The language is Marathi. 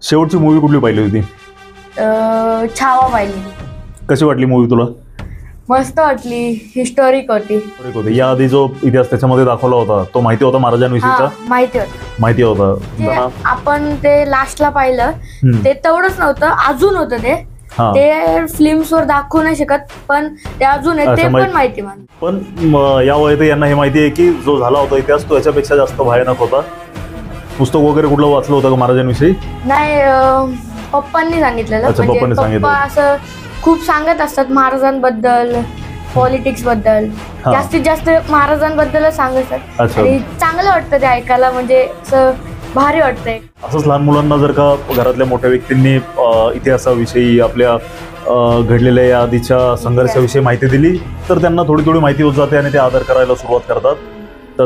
शेवटची मूवी कुठली पाहिली होती? छावा पाहिली. कशी वाटली मूवी तुला? मस्त वाटली, हिस्टॉरिक होती. या आधी जो इतिहास त्याच्यामध्ये दाखवला होता तो माहिती होता महाराजांविषयीचा? माहिती होता. आपण ते लास्टला पाहिलं ते तेवढंच नव्हतं, अजून होतं ते फिल्म्सवर दाखवू नाही शकत, पण ते अजून आहे ते पण माहिती. पण या वयात यांना हे माहिती आहे की जो झाला होता इतिहास तो याच्यापेक्षा जास्त भयानक होता. पुस्तक वगैरे कुठलं वाचलं होतं का महाराजांविषयी? नाही, पप्पांनी सांगितलेलं. पप्पा असं खूप सांगत असतात महाराजांबद्दल, पॉलिटिक्स बद्दल, जास्तीत जास्त महाराजांबद्दलच सांगतात आणि चांगलं वाटतं ते ऐकायला, म्हणजे असं भारी वाटतंय. असंच लहान मुलांना जर का घरातल्या मोठ्या व्यक्तींनी इतिहासाविषयी, आपल्या घडलेल्या या आधीच्या संघर्षाविषयी माहिती दिली तर त्यांना थोडी थोडी माहिती होत जाते आणि ते आदर करायला सुरुवात करतात. तर